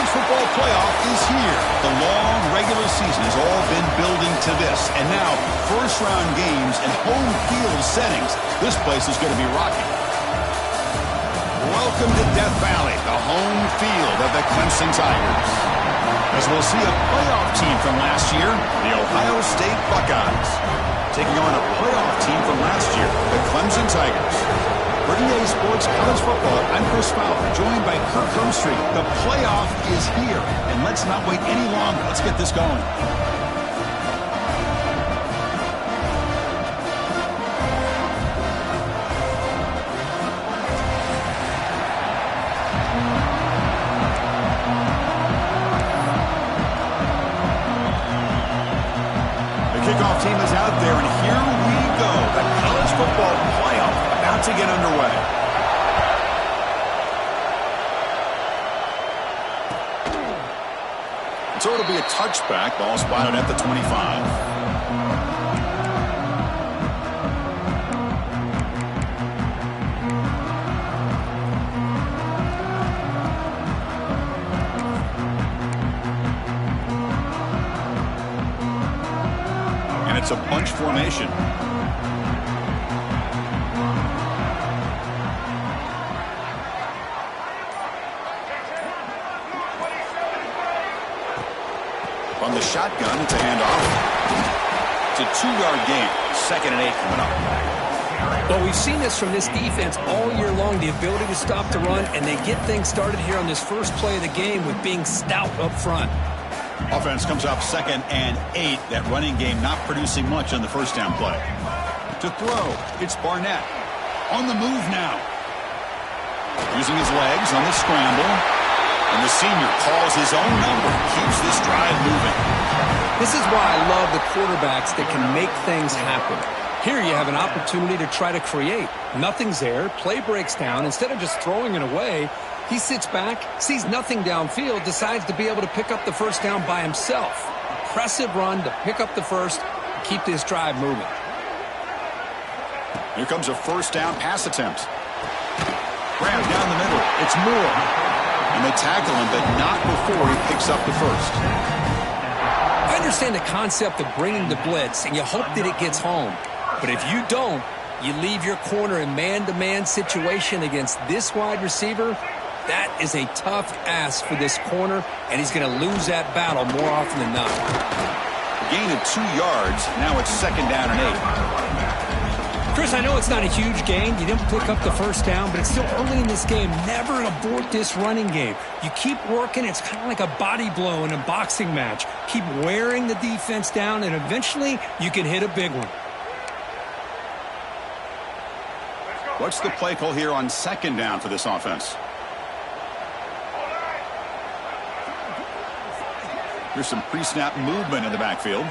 college football playoff is here. The long regular season has all been building to this. And now, first-round games and home field settings. This place is going to be rocking. Welcome to Death Valley, the home field of the Clemson Tigers. As we'll see a playoff team from last year, the Ohio State Buckeyes, taking on a playoff team from last year, the Clemson Tigers. For EA Sports College Football, I'm Chris Fowler, joined by Kirk Humstreet. The playoff is here, and let's not wait any longer. Let's get this going. Kickoff team is out there, and here we go. The college football playoff about to get underway. So it'll be a touchback. Ball spotted at the 25. It's a bunch formation. From the shotgun, it's a handoff. It's a 2-yard gain. 2nd and 8 coming up. Well, we've seen this from this defense all year long, the ability to stop the run, and they get things started here on this first play of the game with being stout up front. Offense comes up 2nd and 8. That running game not producing much on the first down play. To throw, it's Barnett. On the move now. Using his legs on the scramble. And the senior calls his own number. Keeps this drive moving. This is why I love the quarterbacks that can make things happen. Here you have an opportunity to try to create. Nothing's there. Play breaks down. Instead of just throwing it away, he sits back, sees nothing downfield, decides to be able to pick up the first down by himself. Impressive run to pick up the first, keep this drive moving. Here comes a first down pass attempt. Grab down the middle. It's Moore. And they tackle him, but not before he picks up the first. I understand the concept of bringing the blitz, and you hope that it gets home. But if you don't, you leave your corner in man-to-man situation against this wide receiver. That is a tough ask for this corner, and he's going to lose that battle more often than not. A gain of 2 yards. Now it's 2nd down and 8. Chris, I know it's not a huge gain. You didn't pick up the first down, but it's still early in this game. Never abort this running game. You keep working. It's kind of like a body blow in a boxing match. Keep wearing the defense down, and eventually you can hit a big one. What's the play call here on 2nd down for this offense? There's some pre-snap movement in the backfield.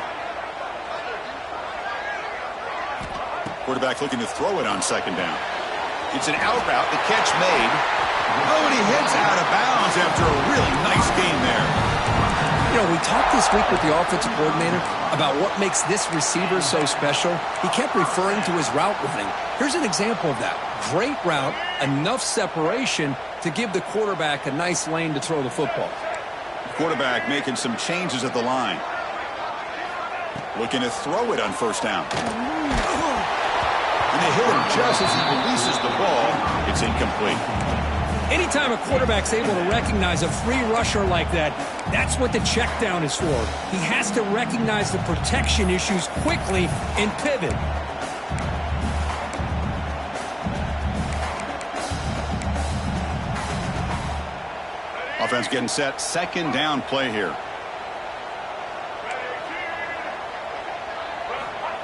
Quarterback looking to throw it on 2nd down. It's an out route. The catch made. Oh, and he heads out of bounds after a really nice gain there. You know, we talked this week with the offensive coordinator about what makes this receiver so special. He kept referring to his route running. Here's an example of that. Great route, enough separation to give the quarterback a nice lane to throw the football. Quarterback making some changes at the line. Looking to throw it on first down. And they hit him just as he releases the ball. It's incomplete. Anytime a quarterback's able to recognize a free rusher like that, that's what the check down is for. He has to recognize the protection issues quickly and pivot. Offense getting set. 2nd down play here.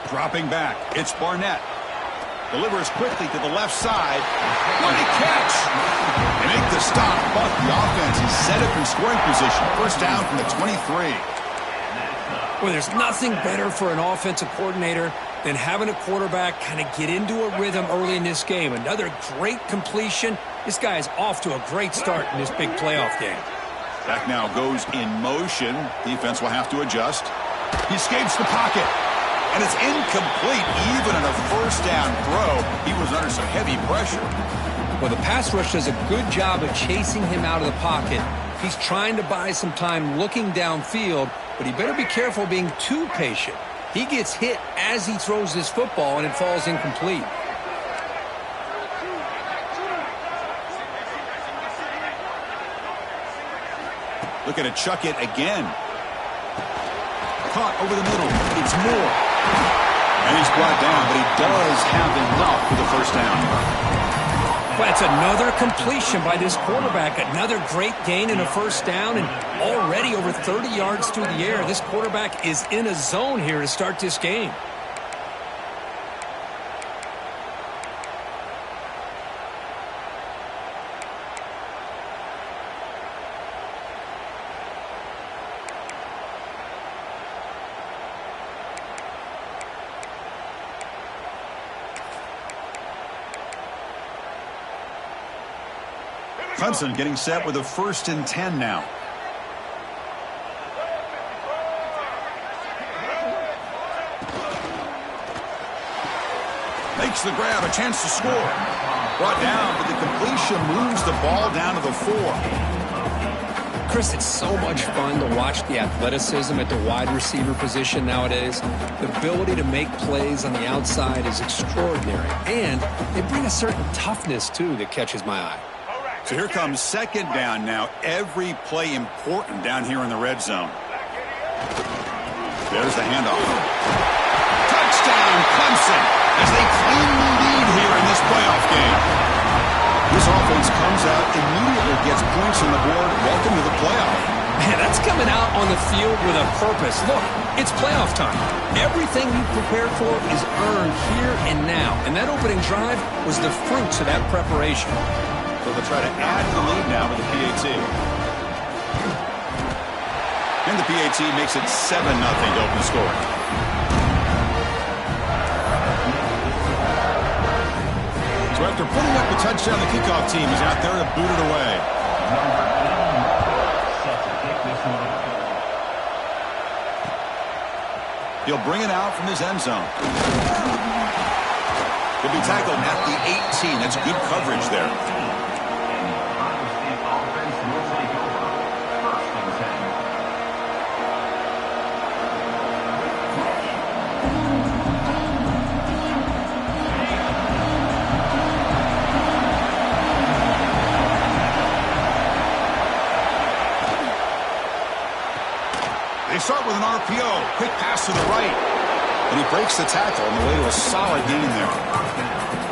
Dropping back. It's Barnett. Delivers quickly to the left side. What a catch! They make the stop, but the offense is set up in scoring position. First down from the 23. Well, there's nothing better for an offensive coordinator than having a quarterback kind of get into a rhythm early in this game. Another great completion. This guy is off to a great start in this big playoff game. Back now goes in motion. Defense will have to adjust. He escapes the pocket. And it's incomplete. Even on a first down throw, he was under some heavy pressure. Well, the pass rush does a good job of chasing him out of the pocket. He's trying to buy some time looking downfield, but he better be careful being too patient. He gets hit as he throws this football, and it falls incomplete. Looking to chuck it again. Caught over the middle. It's Moore. And he's brought down, but he does have enough for the first down. Well, that's another completion by this quarterback. Another great gain in a first down, and already over 30 yards through the air. This quarterback is in a zone here to start this game. Clemson getting set with a 1st and 10 now. Makes the grab, a chance to score. Brought down, but the completion moves the ball down to the 4. Chris, it's so much fun to watch the athleticism at the wide receiver position nowadays. The ability to make plays on the outside is extraordinary, and they bring a certain toughness, too, that catches my eye. So here comes 2nd down now. Every play important down here in the red zone. There's the handoff. Touchdown, Clemson, as they claim the lead here in this playoff game. This offense comes out, immediately gets points on the board. Welcome to the playoff. Man, that's coming out on the field with a purpose. Look, it's playoff time. Everything you prepared for is earned here and now. And that opening drive was the fruits of that preparation. So they'll try to add to the lead now with the PAT. And the PAT makes it 7-0 to open the score. So after putting up the touchdown, the kickoff team is out there to boot it away. He'll bring it out from his end zone. He'll be tackled at the 18. That's good coverage there. They start with an RPO. Quick pass to the right. And he breaks the tackle on the way to a solid gain there.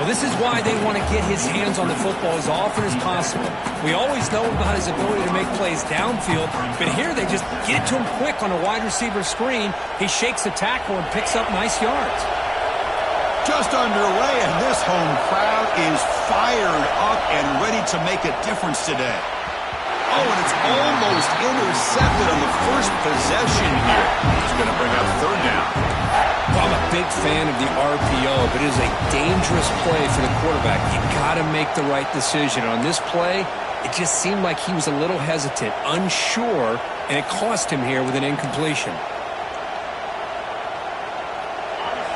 Well, this is why they want to get his hands on the football as often as possible. We always know about his ability to make plays downfield, but here they just get it to him quick on a wide receiver screen. He shakes the tackle and picks up nice yards. Just underway, and this home crowd is fired up and ready to make a difference today. Oh, and it's almost intercepted on the first possession here. It's going to bring up 3rd down. Well, I'm a big fan of the RPO, but it is a dangerous play for the quarterback. You got to make the right decision. On this play, it just seemed like he was a little hesitant, unsure, and it cost him here with an incompletion.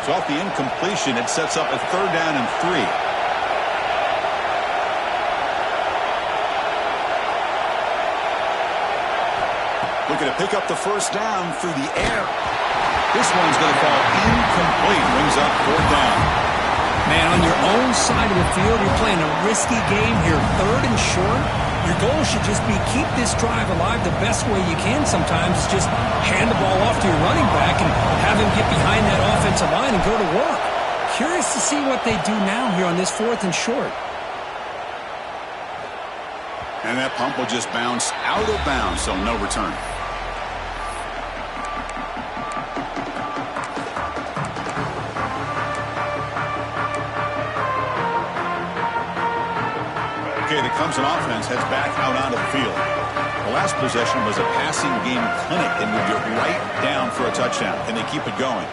So off the incompletion, it sets up a 3rd down and 3. Looking to pick up the first down through the air. This one's going to fall incomplete. Brings up 4th down. Man, on your own side of the field, you're playing a risky game here. 3rd and short. Your goal should just be keep this drive alive the best way you can sometimes. Just hand the ball off to your running back and have him get behind that offensive line and go to work. Curious to see what they do now here on this 4th and short. And that pump will just bounce out of bounds, so no return. Okay, the Clemson offense heads back out onto the field. The last possession was a passing game clinic. They moved it right down for a touchdown. Can they keep it going?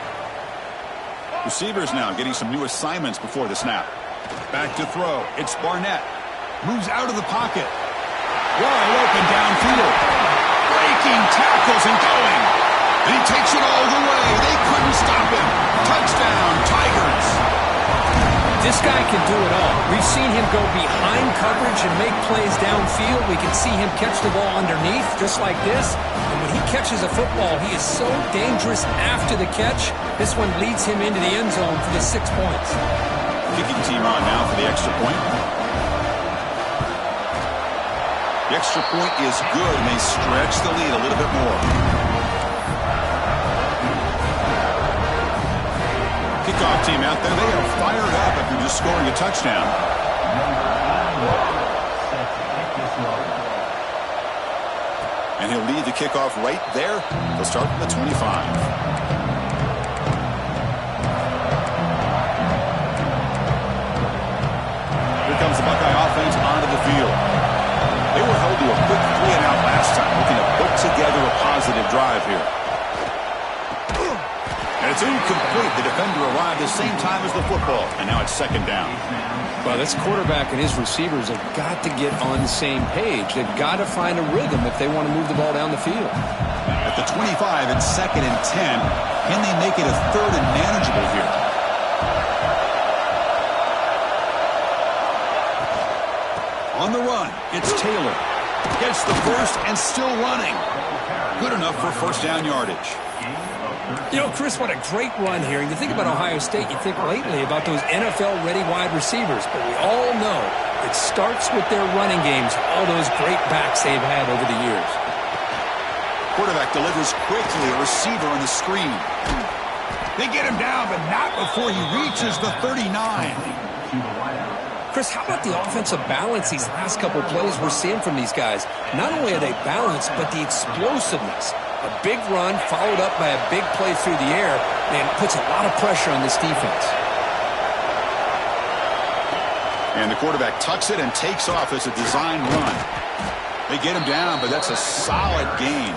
Receivers now getting some new assignments before the snap. Back to throw. It's Barnett. Moves out of the pocket. Wide open downfield. Breaking tackles and going. And he takes it all the way. They couldn't stop him. Touchdown, Tigers. This guy can do it all. We've seen him go behind coverage and make plays downfield. We can see him catch the ball underneath, just like this. And when he catches a football, he is so dangerous after the catch. This one leads him into the end zone for the 6 points. Kicking team on now for the extra point. The extra point is good, and they stretch the lead a little bit more. Kickoff team out there, they are fired up after just scoring a touchdown. And he'll lead the kickoff right there. They'll start from the 25. Here comes the Buckeye offense onto the field. They were held to a quick 3-and-out last time, looking to put together a positive drive here. And it's incomplete. The defender arrived the same time as the football, and now it's second down. Well, this quarterback and his receivers have got to get on the same page. They've got to find a rhythm if they want to move the ball down the field. At the 25, it's 2nd and 10. Can they make it a 3rd and manageable here? On the run, it's Taylor. Gets the first and still running. Good enough for first down yardage. You know, Chris, what a great run here. And you think about Ohio State, you think lately about those NFL-ready wide receivers. But we all know it starts with their running games, all those great backs they've had over the years. Quarterback delivers quickly, a receiver on the screen. They get him down, but not before he reaches the 39. Chris, how about the offensive balance these last couple plays we're seeing from these guys? Not only are they balanced, but the explosiveness. A big run followed up by a big play through the air, and puts a lot of pressure on this defense. And the quarterback tucks it and takes off as a design run. They get him down, but that's a solid gain.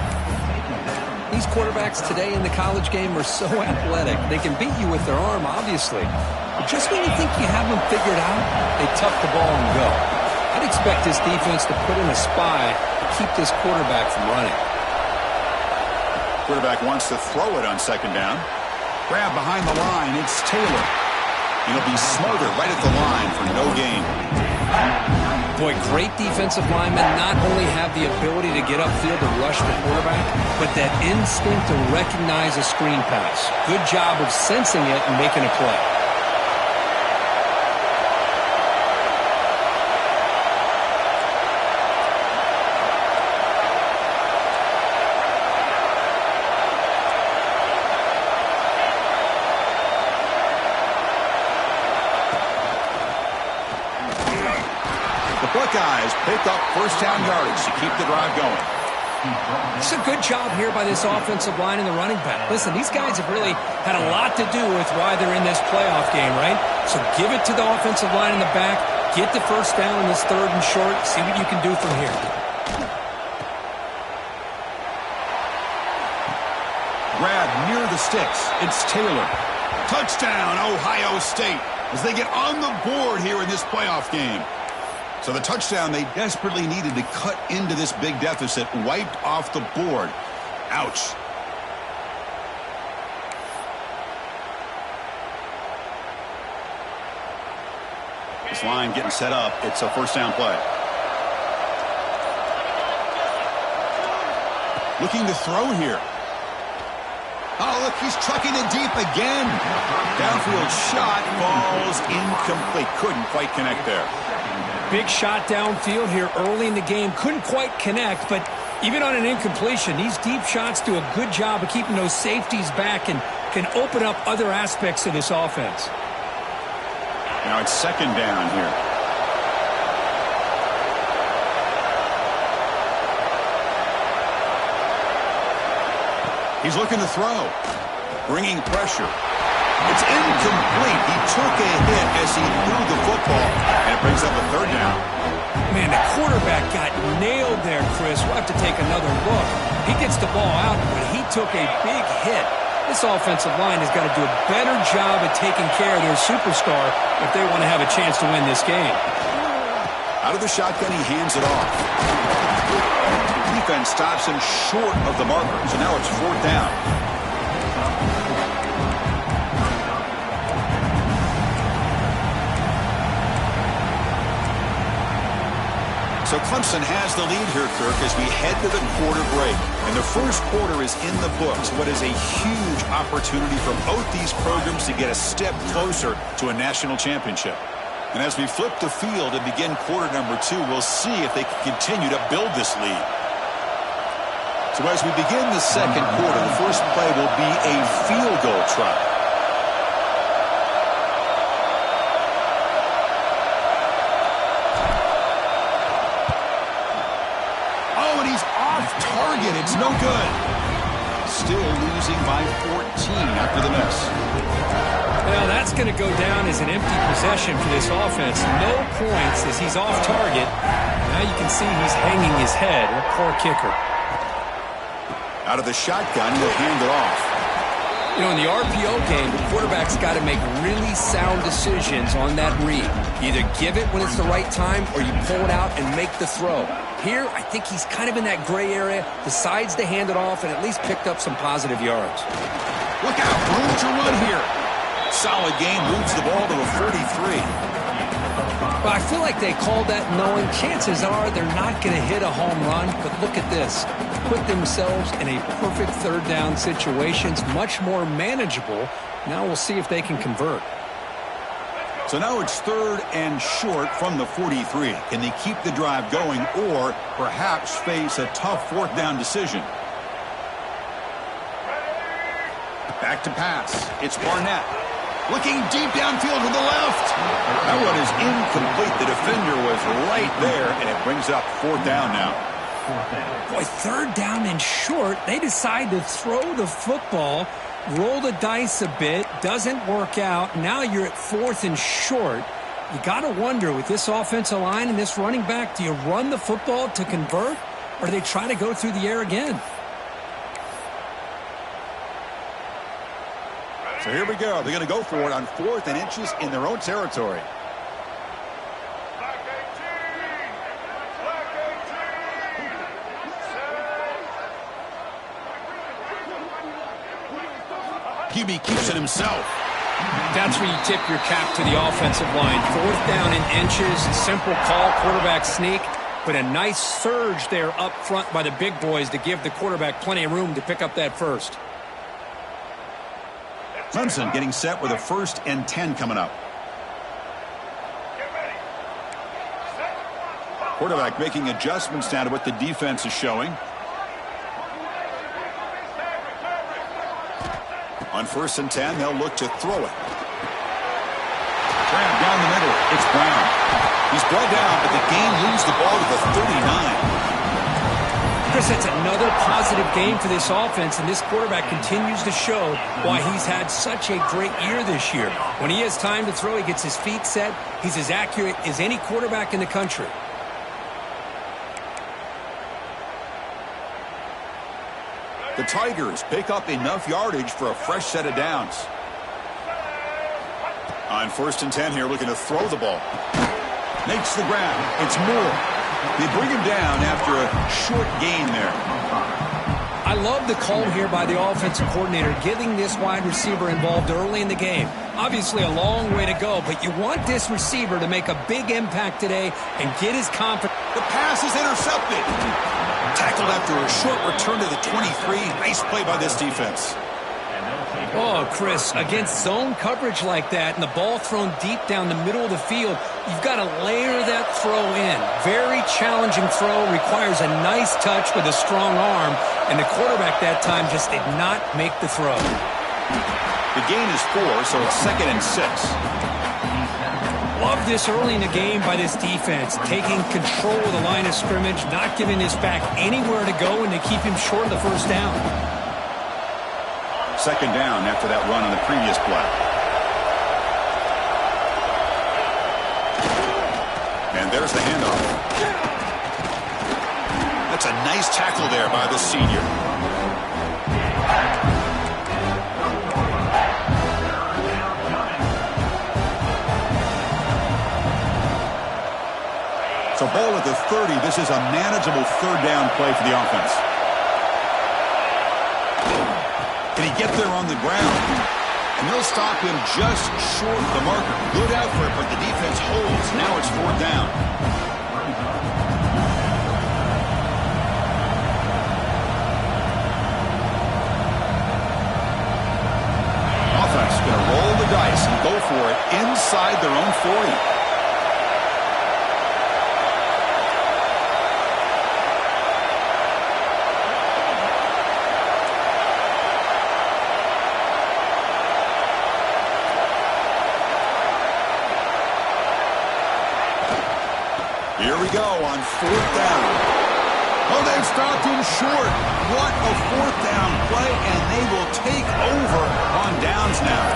These quarterbacks today in the college game are so athletic. They can beat you with their arm, obviously. But just when you think you have them figured out, they tuck the ball and go. I'd expect this defense to put in a spy to keep this quarterback from running. Quarterback wants to throw it on second down. Grab behind the line. It's Taylor. He'll be smothered right at the line for no gain. Boy, great defensive linemen not only have the ability to get upfield and rush the quarterback, but that instinct to recognize a screen pass. Good job of sensing it and making a play. Buckeyes pick up first down yardage to keep the drive going. It's a good job here by this offensive line and the running back. Listen, these guys have really had a lot to do with why they're in this playoff game, right? So give it to the offensive line in the back. Get the first down in this 3rd and short. See what you can do from here. Grab near the sticks. It's Taylor. Touchdown, Ohio State, as they get on the board here in this playoff game. So the touchdown they desperately needed to cut into this big deficit wiped off the board. Ouch. This line getting set up. It's a first down play. Looking to throw here. Oh, look, he's trucking it deep again. Downfield shot falls incomplete. Couldn't quite connect there. Big shot downfield here early in the game. Couldn't quite connect, but even on an incompletion, these deep shots do a good job of keeping those safeties back and can open up other aspects of this offense. Now it's second down here. He's looking to throw. Bringing pressure. It's incomplete. He took a hit as he threw the football, and it brings up a third down. Man, the quarterback got nailed there, Chris. We'll have to take another look. He gets the ball out, but he took a big hit. This offensive line has got to do a better job of taking care of their superstar if they want to have a chance to win this game. Out of the shotgun, he hands it off. Defense stops him short of the marker, so now it's fourth down. So Clemson has the lead here, Kirk, as we head to the quarter break. And the first quarter is in the books. What is a huge opportunity for both these programs to get a step closer to a national championship. And as we flip the field and begin quarter number 2, we'll see if they can continue to build this lead. So as we begin the second quarter, the first play will be a field goal try. Target, it's no good. Still losing by 14 after the miss. Well, that's going to go down as an empty possession for this offense. No points as he's off target. Now you can see he's hanging his head. A poor kicker. Out of the shotgun, he'll hand it off. You know, in the RPO game, the quarterback's got to make really sound decisions on that read. You either give it when it's the right time or you pull it out and make the throw. Here, I think he's kind of in that gray area, decides to hand it off and at least picked up some positive yards. Look out, room to run here. Solid game, moves the ball to a 43. But I feel like they called that knowing chances are they're not going to hit a home run. But look at this. Put themselves in a perfect third down situation. It's much more manageable. Now we'll see if they can convert. So now it's 3rd and short from the 43. Can they keep the drive going or perhaps face a tough 4th down decision? Back to pass. It's Barnett. Looking deep downfield to the left. That one is incomplete. The defender was right there, and it brings up 4th down now. Boy, 3rd down and short. They decide to throw the football, roll the dice a bit, doesn't work out. Now you're at 4th and short. You got to wonder, with this offensive line and this running back, do you run the football to convert, or do they try to go through the air again? So here we go. They're going to go for it on 4th and inches in their own territory. QB keeps it himself. That's where you tip your cap to the offensive line. 4th down in inches, simple call, quarterback sneak, but a nice surge there up front by the big boys to give the quarterback plenty of room to pick up that first. Clemson getting set with a 1st and 10 coming up. Quarterback making adjustments now to what the defense is showing. On 1st and 10, they'll look to throw it. Grab down the middle. It's Brown. He's brought down, but the game moves the ball to the 39. Chris, that's another positive game for this offense, and this quarterback continues to show why he's had such a great year this year. When he has time to throw, he gets his feet set. He's as accurate as any quarterback in the country. The Tigers pick up enough yardage for a fresh set of downs. On 1st and 10 here, looking to throw the ball. Makes the grab. It's Moore. They bring him down after a short gain there. I love the call here by the offensive coordinator, getting this wide receiver involved early in the game. Obviously a long way to go, but you want this receiver to make a big impact today and get his confidence. The pass is intercepted. Tackled after a short return to the 23. Nice play by this defense. Oh, Chris, against zone coverage like that and the ball thrown deep down the middle of the field, you've got to layer that throw in. Very challenging throw, requires a nice touch with a strong arm, and the quarterback that time just did not make the throw. The gain is 4, so it's 2nd and 6. Love this early in the game by this defense, taking control of the line of scrimmage, not giving this back anywhere to go, and to keep him short of the 1st down. 2nd down after that run on the previous play. And there's the handoff. That's a nice tackle there by the senior. So ball at the 30. This is a manageable 3rd down play for the offense. Can he get there on the ground? And they'll stop him just short of the marker. Good effort, but the defense holds. Now it's 4th down. Here we go on 4th down. Oh, they've stopped him short. What a 4th down play, and they will take over on downs now.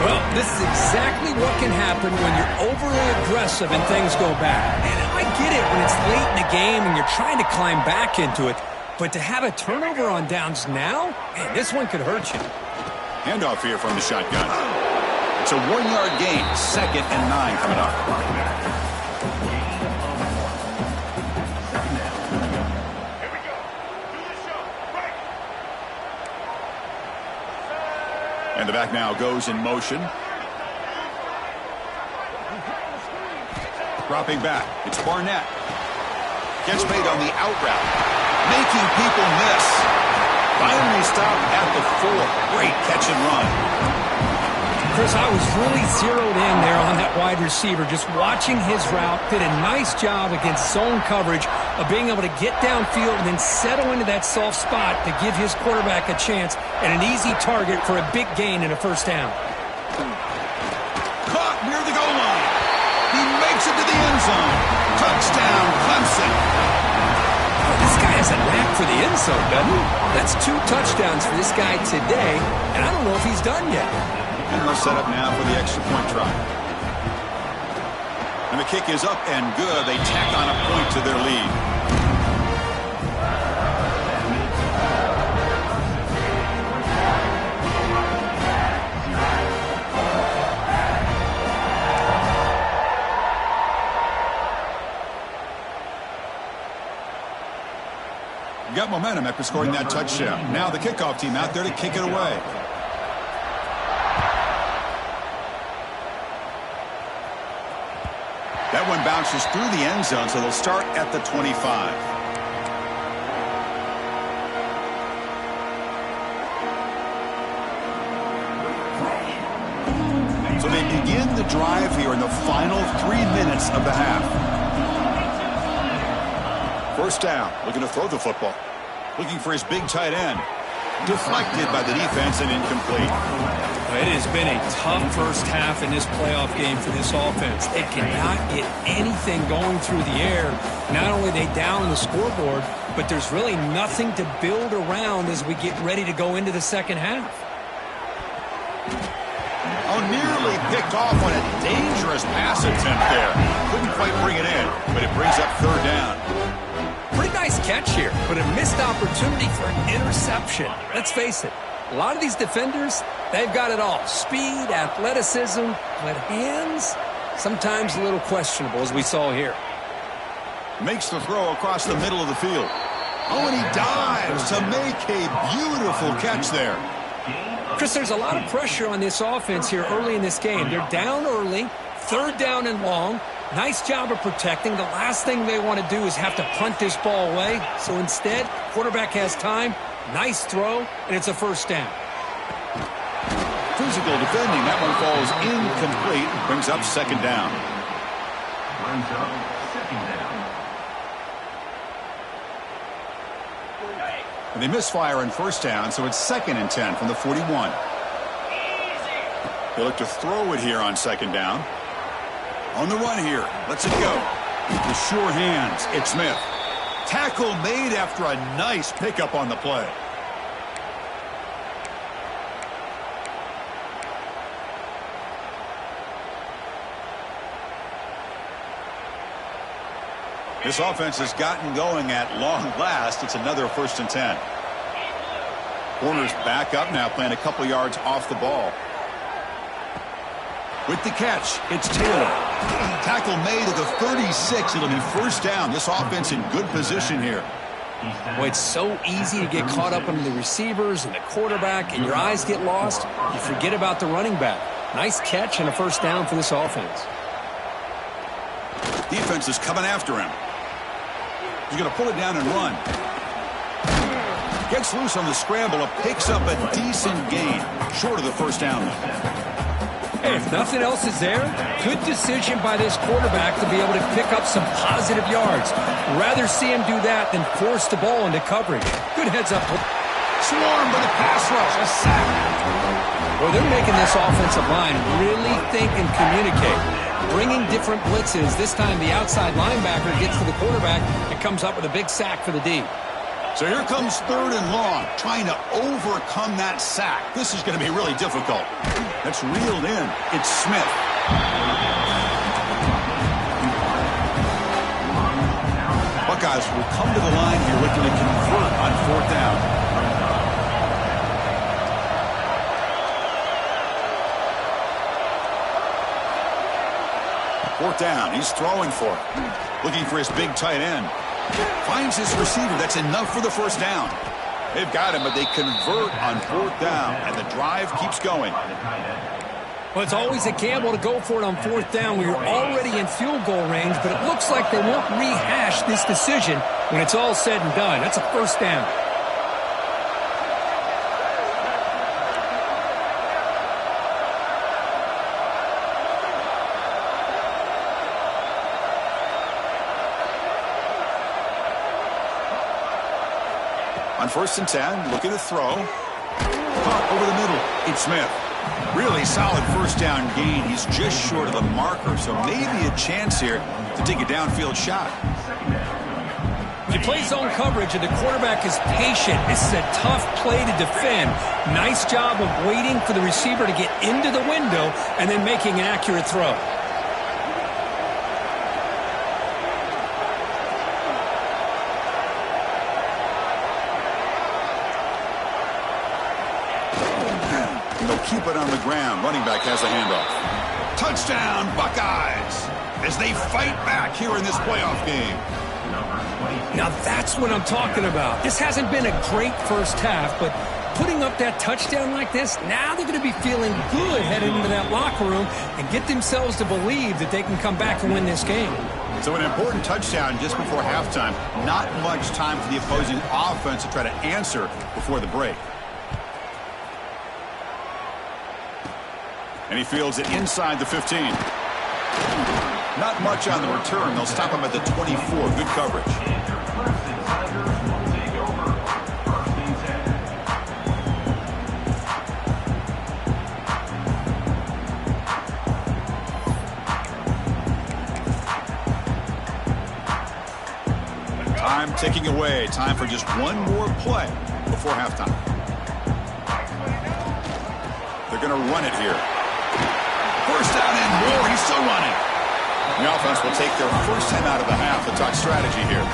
Well, this is exactly what can happen when you're overly aggressive and things go bad. And I get it when it's late in the game and you're trying to climb back into it. But to have a turnover on downs now, man, this one could hurt you. Handoff here from the shotgun. It's a 1-yard gain. 2nd and 9 coming up. And the back now goes in motion. Dropping back. It's Barnett. Gets made on the out route. Making people miss. Finally stopped at the 4. Great catch and run. Chris, I was really zeroed in there on that wide receiver, just watching his route. Did a nice job against zone coverage of being able to get downfield and then settle into that soft spot to give his quarterback a chance and an easy target for a big gain and a 1st down. Caught near the goal line. He makes it to the end zone. Touchdown, Clemson. Oh, this guy has a knack for the end zone, doesn't he? That's 2 touchdowns for this guy today, and I don't know if he's done yet. And they'll set up now for the extra point try. And the kick is up and good. They tack on a point to their lead. Got momentum after scoring that touchdown. Now the kickoff team out there to kick it away. That one bounces through the end zone, so they'll start at the 25. So they begin the drive here in the final 3 minutes of the half. 1st down, looking to throw the football. Looking for his big tight end. Deflected by the defense and incomplete. It has been a tough first half in this playoff game for this offense. They cannot get anything going through the air. Not only are they down the scoreboard, but there's really nothing to build around as we get ready to go into the second half. Oh, nearly picked off on a dangerous pass attempt there. Couldn't quite bring it in, but it brings up 3rd down. Pretty nice catch here, but a missed opportunity for an interception. Let's face it, a lot of these defenders, they've got it all. Speed, athleticism, but hands, sometimes a little questionable, as we saw here. Makes the throw across the middle of the field. Oh, and he dives to make a beautiful catch there. Chris, there's a lot of pressure on this offense here early in this game. They're down early, 3rd down and long. Nice job of protecting. The last thing they want to do is have to punt this ball away. So instead, quarterback has time. Nice throw, and it's a 1st down. Physical defending. That one falls incomplete. Brings up 2nd down. And they misfire on 1st down, so it's 2nd and 10 from the 41. They look to throw it here on 2nd down. On the run here. Lets it go. With sure hands, it's Smith. Tackle made after a nice pickup on the play. This offense has gotten going at long last. It's another 1st and 10. Corners back up now, playing a couple yards off the ball. With the catch, it's Taylor. Tackle made at the 36. It'll be 1st down. This offense in good position here. Well, it's so easy to get caught up on the receivers and the quarterback, and your eyes get lost. You forget about the running back. Nice catch and a 1st down for this offense. Defense is coming after him. He's going to pull it down and run. Gets loose on the scramble, picks up a decent gain. Short of the 1st down, though. Hey, if nothing else is there, good decision by this quarterback to be able to pick up some positive yards. Rather see him do that than force the ball into coverage. Good heads up. Swarmed by the pass rush. A sack. Well, they're making this offensive line really think and communicate. bringing different blitzes. This time the outside linebacker gets to the quarterback and comes up with a big sack for the D. So here comes 3rd and long, trying to overcome that sack. This is going to be really difficult. That's reeled in. It's Smith. Buckeyes will come to the line here looking to convert on 4th down. Fourth down, he's throwing for it. Looking for his big tight end. Finds his receiver. That's enough for the first down. They've got him, but they convert on 4th down, and the drive keeps going. Well, it's always a gamble to go for it on 4th down when you're already in field goal range, but it looks like they won't rehash this decision when it's all said and done. That's a first down. On 1st and 10, looking to throw. Caught over the middle. It's Smith. Really solid first down gain. He's just short of the marker, so maybe a chance here to take a downfield shot. You play zone coverage and the quarterback is patient. This is a tough play to defend. Nice job of waiting for the receiver to get into the window and then making an accurate throw. Keep it on the ground. Running back has a handoff. Touchdown, Buckeyes, as they fight back here in this playoff game. Now that's what I'm talking about. This hasn't been a great first half, but putting up that touchdown like this, now they're going to be feeling good heading into that locker room and get themselves to believe that they can come back and win this game. So an important touchdown just before halftime. Not much time for the opposing offense to try to answer before the break. And he fields it inside the 15. Not much on the return. They'll stop him at the 24. Good coverage. Time ticking away. Time for just one more play before halftime. They're going to run it here. First down and more. He's still running. The offense will take their first time out of the half. The talk strategy here.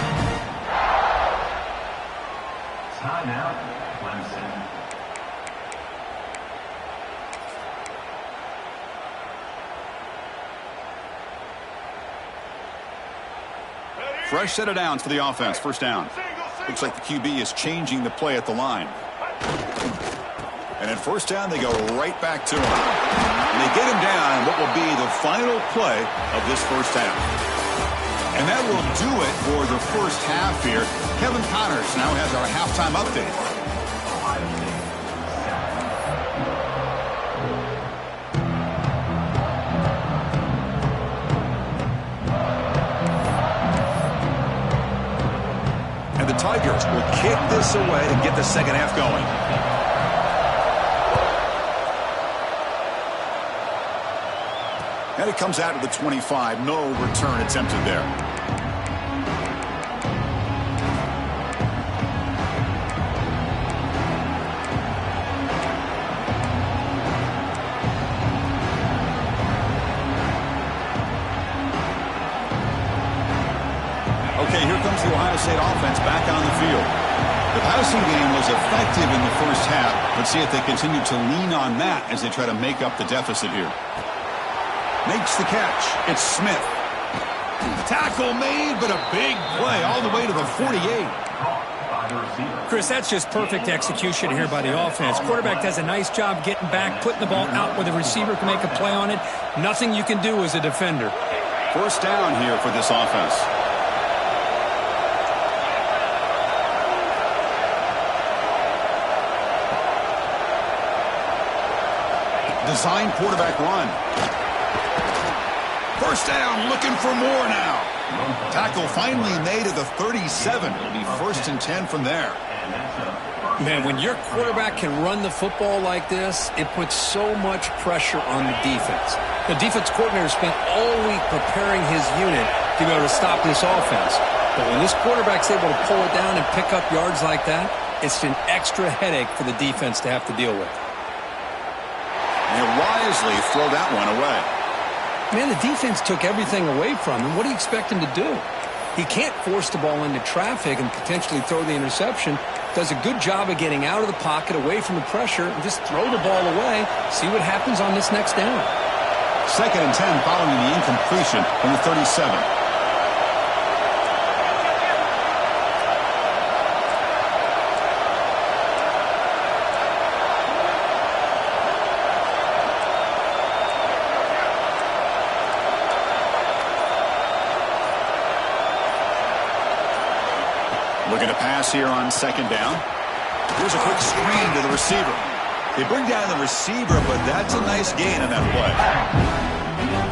Timeout, Clemson. Fresh set of downs for the offense. First down. Looks like the QB is changing the play at the line. And at first down, they go right back to him. And they get him down in what will be the final play of this first half. And that will do it for the first half here. Kevin Connors now has our halftime update. And the Tigers will kick this away to get the second half going. And it comes out of the 25. No return attempted there. Okay, here comes the Ohio State offense back on the field. The passing game was effective in the first half. Let's see if they continue to lean on that as they try to make up the deficit here. Makes the catch. It's Smith. Tackle made, but a big play all the way to the 48. Chris, that's just perfect execution here by the offense. Quarterback does a nice job getting back, putting the ball out where the receiver can make a play on it. Nothing you can do as a defender. First down here for this offense. Design quarterback run. First down, looking for more now. Tackle finally made at the 37. It'll be 1st and 10 from there. And that's a Man, when your quarterback can run the football like this, it puts so much pressure on the defense. The defense coordinator spent all week preparing his unit to be able to stop this offense. But when this quarterback's able to pull it down and pick up yards like that, it's an extra headache for the defense to have to deal with. And wisely throw that one away. Man, the defense took everything away from him. What do you expect him to do? He can't force the ball into traffic and potentially throw the interception. Does a good job of getting out of the pocket, away from the pressure, and just throw the ball away. See what happens on this next down. 2nd and 10 following the incompletion from the 37. Looking to pass here on 2nd down. Here's a quick screen to the receiver. They bring down the receiver, but that's a nice gain on that play.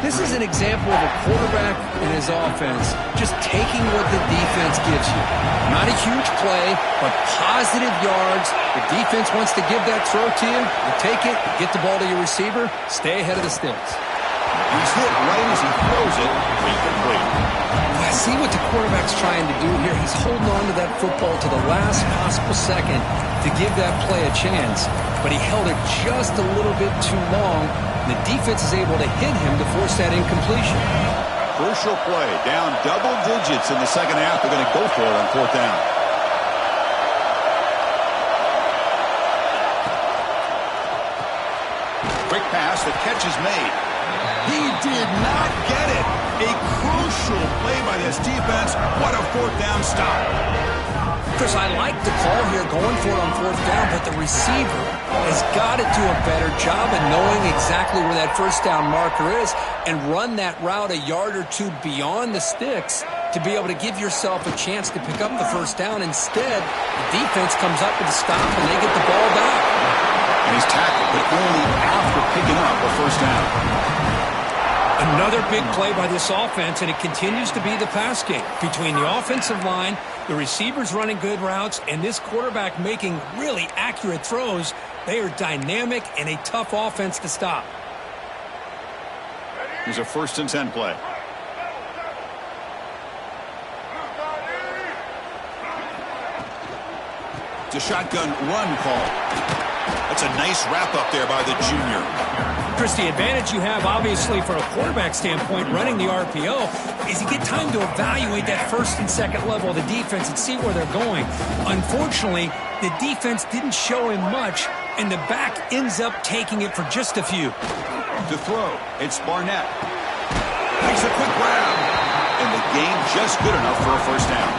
This is an example of a quarterback and his offense just taking what the defense gives you. Not a huge play, but positive yards. The defense wants to give that throw to you. You take it, get the ball to your receiver, stay ahead of the sticks. He's hit right as he throws it, incomplete. I see what the quarterback's trying to do here. He's holding on to that football to the last possible second to give that play a chance, but he held it just a little bit too long, and the defense is able to hit him to force that incompletion. Crucial play, down double digits in the second half. They're going to go for it on 4th down. Quick pass, the catch is made. He did not get it. A crucial play by this defense. What a 4th down stop. Chris, I like the call here going for it on 4th down, but the receiver has got to do a better job of knowing exactly where that 1st down marker is and run that route a yard or two beyond the sticks to be able to give yourself a chance to pick up the 1st down. Instead, the defense comes up with a stop and they get the ball back. And he's tackled, but only after picking up a 1st down. Another big play by this offense, and it continues to be the pass game. Between the offensive line, the receivers running good routes, and this quarterback making really accurate throws, they are dynamic and a tough offense to stop. Here's a 1st and 10 play. It's a shotgun run call. That's a nice wrap-up there by the junior. Chris, the advantage you have, obviously, from a quarterback standpoint, running the RPO, is you get time to evaluate that 1st and 2nd level of the defense and see where they're going. Unfortunately, the defense didn't show him much, and the back ends up taking it for just a few. To throw, it's Barnett. Makes a quick grab, and the gain just good enough for a 1st down.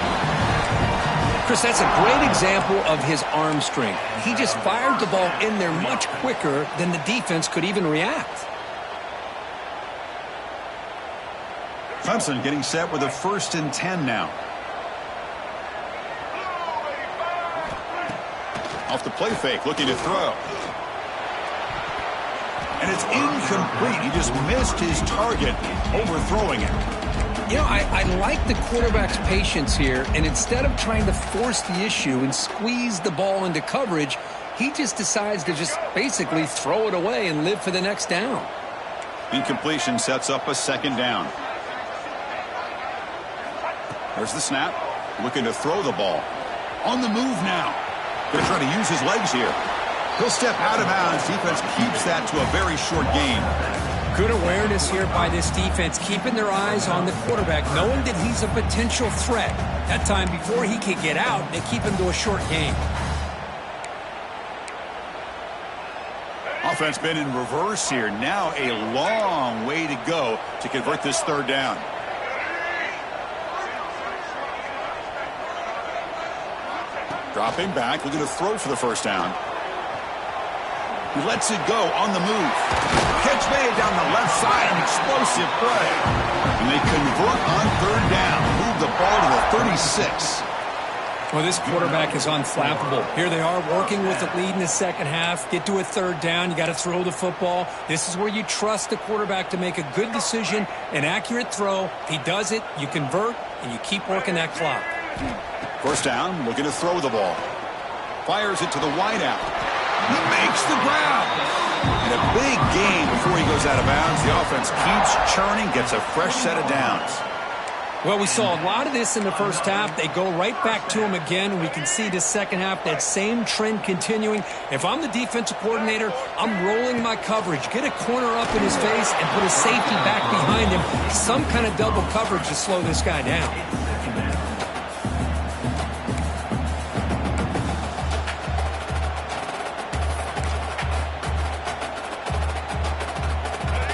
Chris, that's a great example of his arm strength. He just fired the ball in there much quicker than the defense could even react. Clemson getting set with a 1st and 10 now. Off the play fake, looking to throw. And it's incomplete. He just missed his target, overthrowing it. You know, I like the quarterback's patience here, and instead of trying to force the issue and squeeze the ball into coverage, he just decides to just basically throw it away and live for the next down. Incompletion sets up a 2nd down. There's the snap. Looking to throw the ball. On the move now. Going to try to use his legs here. He'll step out of bounds. Defense keeps that to a very short gain. Good awareness here by this defense, keeping their eyes on the quarterback, knowing that he's a potential threat. That time, before he can get out, they keep him to a short gain. Offense been in reverse here. Now a long way to go to convert this 3rd down. Dropping back, looking to throw for the 1st down. He lets it go on the move. Catch made down the left side, an explosive play. And they convert on 3rd down. Move the ball to the 36. Well, this quarterback is unflappable. Here they are working with the lead in the second half. Get to a 3rd down. You got to throw the football. This is where you trust the quarterback to make a good decision, an accurate throw. If he does it, you convert, and you keep working that clock. 1st down, looking to throw the ball. Fires it to the wideout. He makes the grab. And a big gain before he goes out of bounds. The offense keeps churning, gets a fresh set of downs. Well, we saw a lot of this in the first half. They go right back to him again, and we can see the second half, that same trend continuing. If I'm the defensive coordinator, I'm rolling my coverage. Get a corner up in his face and put a safety back behind him. Some kind of double coverage to slow this guy down.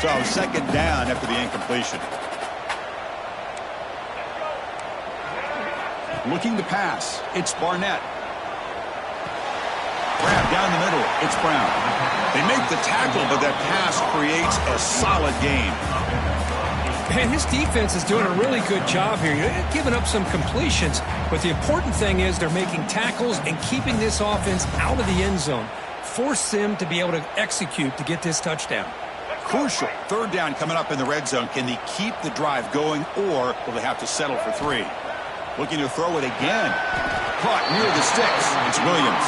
So second down after the incompletion. Looking to pass. It's Barnett. Grab down the middle. It's Brown. They make the tackle, but that pass creates a solid gain. Man, this defense is doing a really good job here. You're giving up some completions, but the important thing is they're making tackles and keeping this offense out of the end zone. Force them to be able to execute to get this touchdown. Crucial. Third down coming up in the red zone. Can they keep the drive going, or will they have to settle for 3? Looking to throw it again. Caught near the sticks. It's Williams.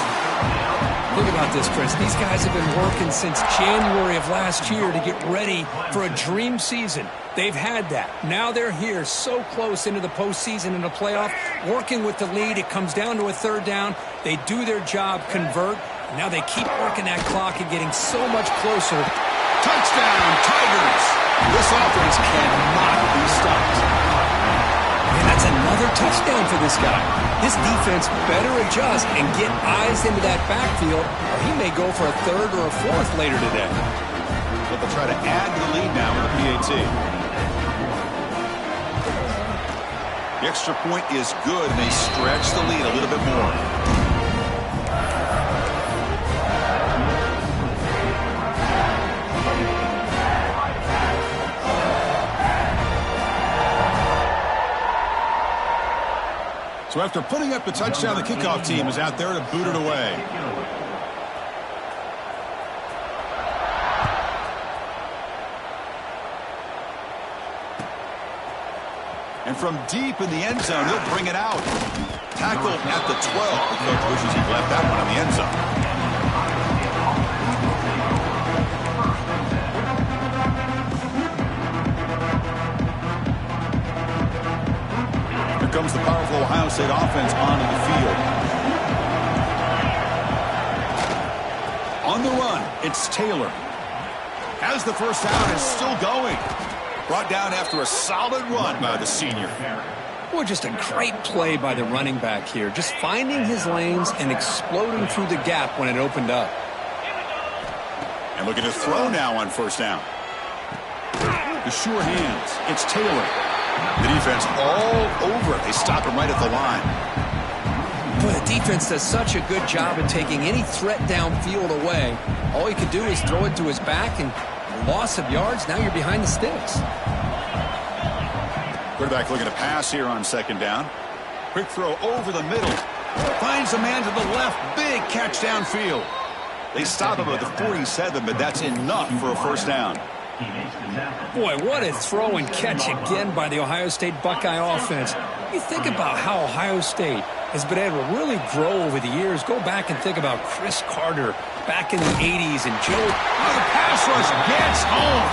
Think about this, Chris. These guys have been working since January of last year to get ready for a dream season. They've had that. Now they're here so close into the postseason and the playoff, working with the lead. It comes down to a third down. They do their job, convert. Now they keep working that clock and getting so much closer. Touchdown, Tigers! This offense cannot be stopped. And that's another touchdown for this guy. This defense better adjust and get eyes into that backfield, or he may go for a third or a fourth later today. But they'll try to add to the lead now with the PAT. The extra point is good, and they stretch the lead a little bit more. So after putting up the touchdown, the kickoff team is out there to boot it away. And from deep in the end zone, he'll bring it out. Tackled at the 12. The coach wishes he left that one in the end zone. Comes the powerful Ohio State offense onto the field. On the run, it's Taylor. Has the first down, is still going. Brought down after a solid run by the senior. Boy, just a great play by the running back here. Just finding his lanes and exploding through the gap when it opened up. And looking to throw now on first down. The sure hands, it's Taylor. The defense all over it. They stop him right at the line. Boy, the defense does such a good job at taking any threat downfield away. All he could do is throw it to his back, and loss of yards, now you're behind the sticks. Quarterback looking to pass here on second down. Quick throw over the middle. Finds a man to the left. Big catch downfield. They stop him at the 47, but that's enough for a first down. Boy, what a throw and catch again by the Ohio State Buckeye offense. You think about how Ohio State has been able to really grow over the years. Go back and think about Chris Carter back in the 80s and Joe. Oh, the pass rush gets home.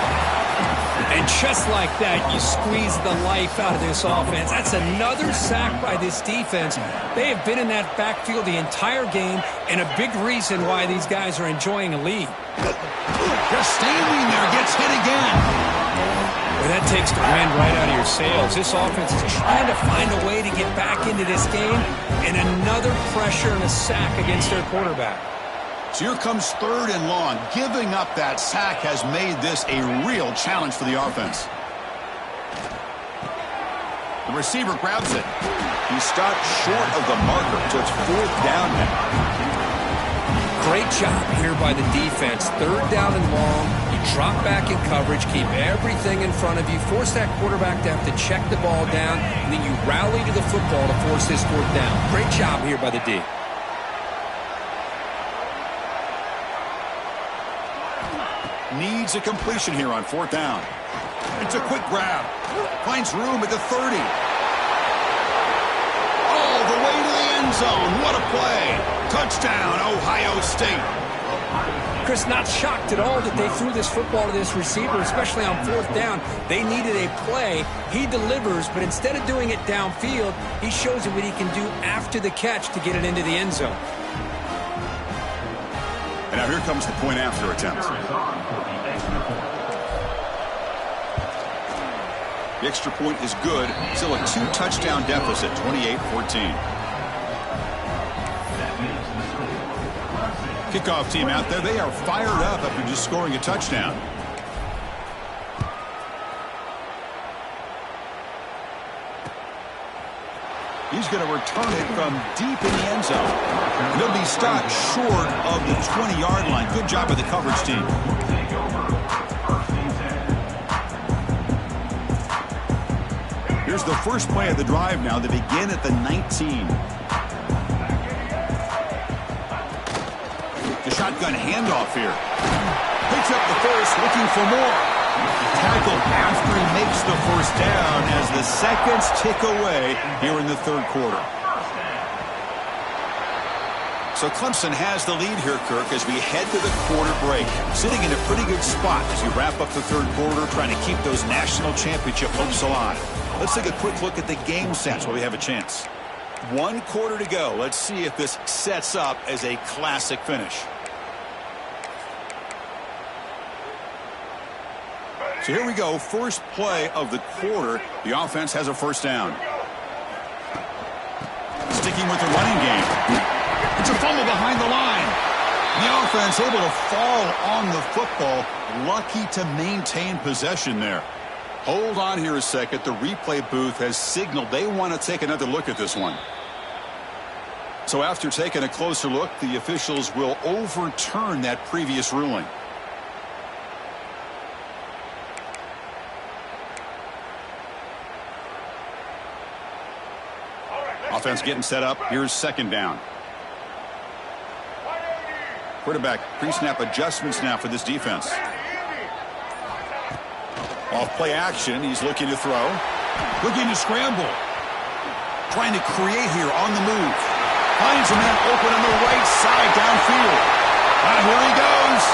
And just like that, you squeeze the life out of this offense. That's another sack by this defense. They have been in that backfield the entire game, and a big reason why these guys are enjoying a lead. Just standing there, gets hit again. Well, that takes the wind right out of your sails. This offense is trying to find a way to get back into this game, and another pressure and a sack against their quarterback. So here comes third and long. Giving up that sack has made this a real challenge for the offense. The receiver grabs it. He stopped short of the marker, so it's fourth down now. Great job here by the defense. Third down and long. You drop back in coverage, keep everything in front of you, force that quarterback to have to check the ball down, and then you rally to the football to force this fourth down. Great job here by the D. Needs a completion here on fourth down. It's a quick grab. Finds room at the 30. All the way to the end end zone. What a play. Touchdown, Ohio State. Chris, not shocked at all that they threw this football to this receiver, especially on fourth down. They needed a play. He delivers, but instead of doing it downfield, he shows him what he can do after the catch to get it into the end zone. And now here comes the point after attempt. The extra point is good. Still a 2-touchdown deficit, 28-14. Kickoff team out there. They are fired up after just scoring a touchdown. He's going to return it from deep in the end zone. And he'll be stopped short of the 20-yard line. Good job by the coverage team. Here's the first play of the drive now. They begin at the 19. The shotgun handoff here. Picks up the first, looking for more. Tackled after he makes the first down as the seconds tick away here in the third quarter. So Clemson has the lead here, Kirk, as we head to the quarter break. Sitting in a pretty good spot as we wrap up the third quarter, trying to keep those national championship hopes alive. Let's take a quick look at the game stats while we have a chance. 1 quarter to go. Let's see if this sets up as a classic finish. So here we go. First play of the quarter. The offense has a first down. Sticking with the running game. It's a fumble behind the line. The offense able to fall on the football. Lucky to maintain possession there. Hold on here a second. The replay booth has signaled they want to take another look at this one. So after taking a closer look, the officials will overturn that previous ruling. Offense getting set up. Here's second down. Quarterback pre-snap adjustments now for this defense. Off play action. He's looking to throw. Looking to scramble. Trying to create here on the move. Finds a man open on the right side downfield. Here he goes.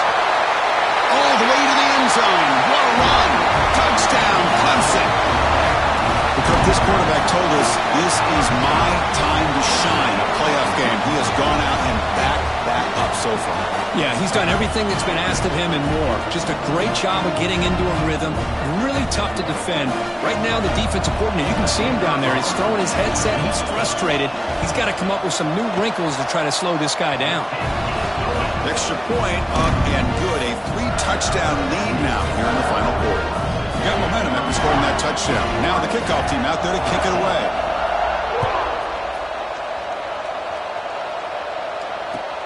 All the way to the end zone. What a run. Touchdown, Clemson. Because this quarterback told us this is my time to shine, a playoff game. He has gone out and backed that up so far. Yeah, he's done everything that's been asked of him and more. Just a great job of getting into a rhythm. Really tough to defend. Right now, the defensive coordinator, you can see him down there. He's throwing his headset. He's frustrated. He's got to come up with some new wrinkles to try to slow this guy down. Extra point up and good. A 3-touchdown lead now here in the final quarter. Got momentum after scoring that touchdown. Now the kickoff team out there to kick it away.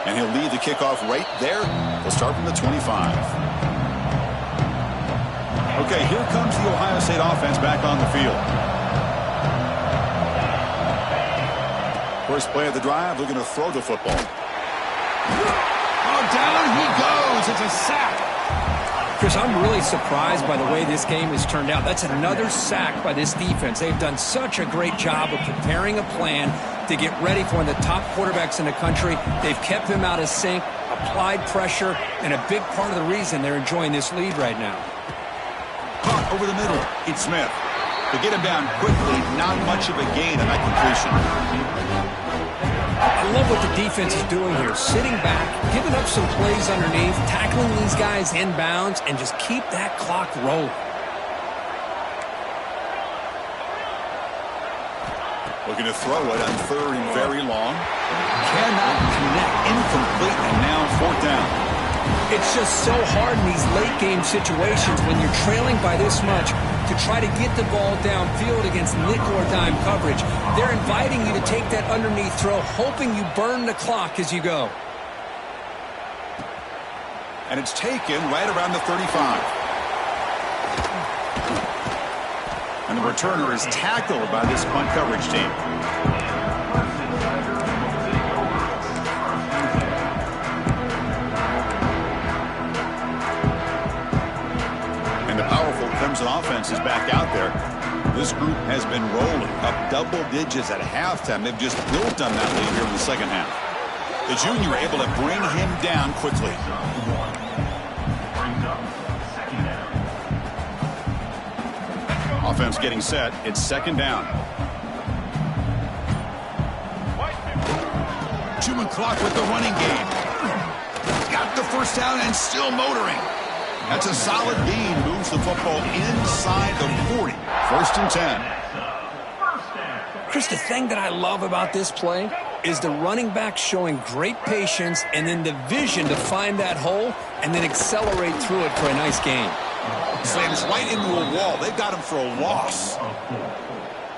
And he'll lead the kickoff right there. They'll start from the 25. Okay, here comes the Ohio State offense back on the field. First play of the drive, looking to throw the football. Oh, down he goes. It's a sack. Chris, I'm really surprised by the way this game has turned out. That's another sack by this defense. They've done such a great job of preparing a plan to get ready for one of the top quarterbacks in the country. They've kept him out of sync, applied pressure, and a big part of the reason they're enjoying this lead right now. Caught over the middle. It's Smith. To get him down quickly, not much of a gain on that completion. I love what the defense is doing here. Sitting back, giving up some plays underneath, tackling these guys inbounds, and just keep that clock rolling. Looking to throw it on third and very long. Cannot connect. Incomplete, and now fourth down. It's just so hard in these late game situations when you're trailing by this much to try to get the ball downfield against nickel or dime coverage. They're inviting you to take that underneath throw, hoping you burn the clock as you go. And it's taken right around the 35. And the returner is tackled by this punt coverage team. And the powerful Clemson offense is back out there. This group has been rolling up double digits at halftime. They've just built on that lead here in the second half. The junior able to bring him down quickly. Offense getting set. It's second down. Chewing clock with the running game. Got the first down and still motoring. That's a solid gain. Moves the football inside the 40. First and 10. Chris, the thing that I love about this play is the running back showing great patience and then the vision to find that hole and then accelerate through it for a nice gain. Slams right into a wall. They've got him for a loss.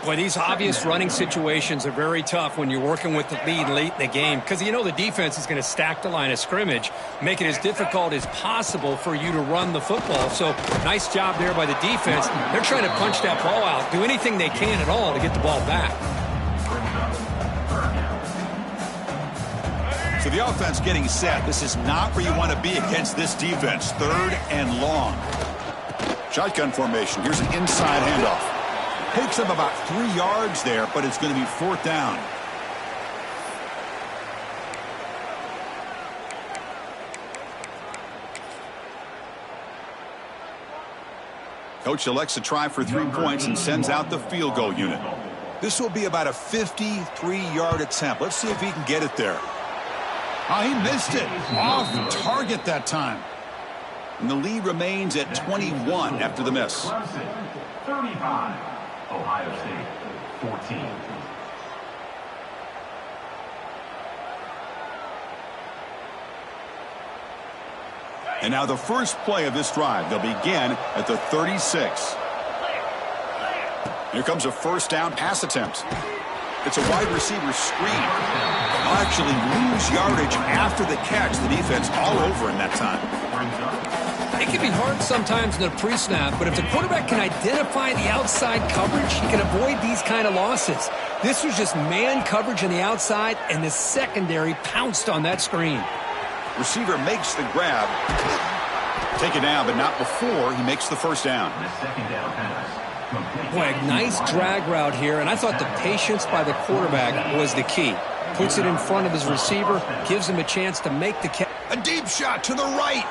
Boy, these obvious running situations are very tough when you're working with the lead late in the game because you know the defense is going to stack the line of scrimmage, make it as difficult as possible for you to run the football. So nice job there by the defense. They're trying to punch that ball out, do anything they can at all to get the ball back. So the offense getting set. This is not where you want to be against this defense. Third and long. Shotgun formation. Here's an inside handoff. Takes up about 3 yards there, but it's going to be fourth down. Coach elects to try for 3 points and sends out the field goal unit. This will be about a 53-yard attempt. Let's see if he can get it there. Oh, he missed it. Off target that time. And the lead remains at 21 after the miss. 35. Ohio State, 14. And now the first play of this drive. They'll begin at the 36. Here comes a first down pass attempt. It's a wide receiver screen. They'll actually lose yardage after the catch. The defense all over in that time. It can be hard sometimes in the pre-snap, but if the quarterback can identify the outside coverage, he can avoid these kind of losses. This was just man coverage on the outside, and the secondary pounced on that screen. Receiver makes the grab. Take it down, but not before he makes the first down. Boy, a nice drag route here, and I thought the patience by the quarterback was the key. Puts it in front of his receiver, gives him a chance to make the catch. A deep shot to the right.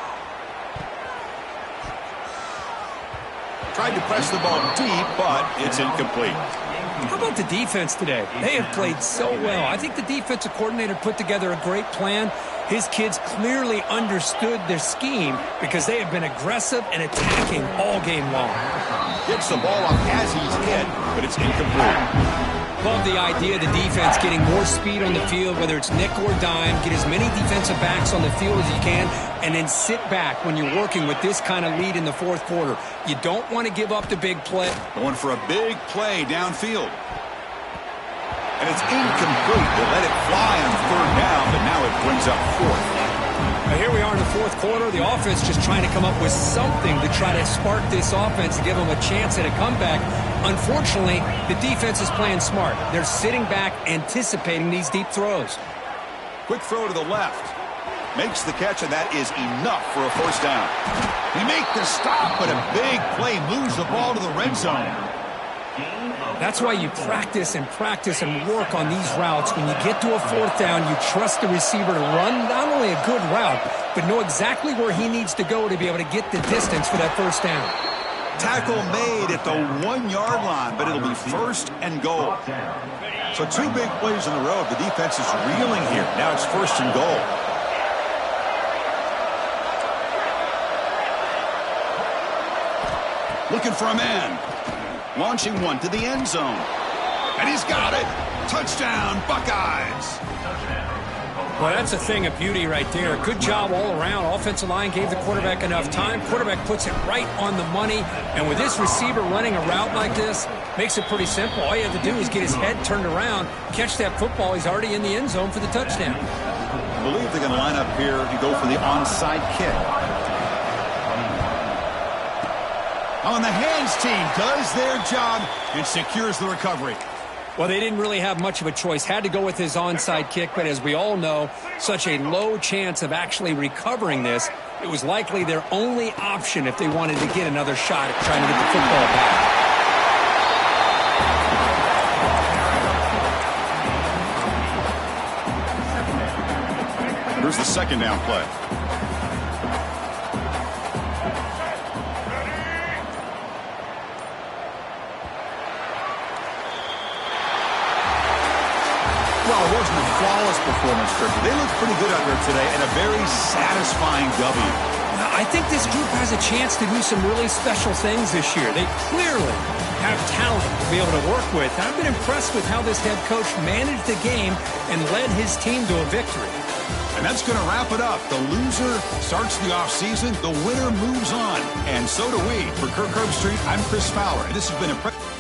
Tried to press the ball deep, but it's incomplete. How about the defense today? They have played so well. I think the defensive coordinator put together a great plan. His kids clearly understood their scheme because they have been aggressive and attacking all game long. Gets the ball off as he's hit, but it's incomplete. Love the idea of the defense getting more speed on the field, whether it's nickel or dime, get as many defensive backs on the field as you can, and then sit back when you're working with this kind of lead in the fourth quarter. You don't want to give up the big play. Going for a big play downfield. And it's incomplete. They let it fly on third down, but now it brings up fourth. Now here we are in the fourth quarter. The offense just trying to come up with something to try to spark this offense to give them a chance at a comeback. Unfortunately, the defense is playing smart. They're sitting back, anticipating these deep throws. Quick throw to the left. Makes the catch, and that is enough for a first down. We make the stop, but a big play moves the ball to the red zone. That's why you practice and work on these routes. When you get to a fourth down, you trust the receiver to run not only a good route, but know exactly where he needs to go to be able to get the distance for that first down. Tackle made at the 1 yard line, but it'll be first and goal. So 2 big plays in a row. The defense is reeling here. Now it's first and goal. Looking for a man. Launching one to the end zone. And he's got it. Touchdown, Buckeyes. Well, that's a thing of beauty right there. Good job all around. Offensive line gave the quarterback enough time. Quarterback puts it right on the money. And with this receiver running a route like this, makes it pretty simple. All you have to do is get his head turned around, catch that football. He's already in the end zone for the touchdown. I believe they're going to line up here to go for the onside kick. On the hands team does their job and secures the recovery. Well, they didn't really have much of a choice. Had to go with his onside kick, but as we all know, such a low chance of actually recovering this. It was likely their only option if they wanted to get another shot at trying to get the football back. Here's the second down play. Well, it wasn't a flawless performance, Turkey. They looked pretty good out there today and a very satisfying W. I think this group has a chance to do some really special things this year. They clearly have talent to be able to work with. I've been impressed with how this head coach managed the game and led his team to a victory. And that's going to wrap it up. The loser starts the offseason. The winner moves on. And so do we. For Kirk Herbstreit, I'm Chris Fowler. And this has been a...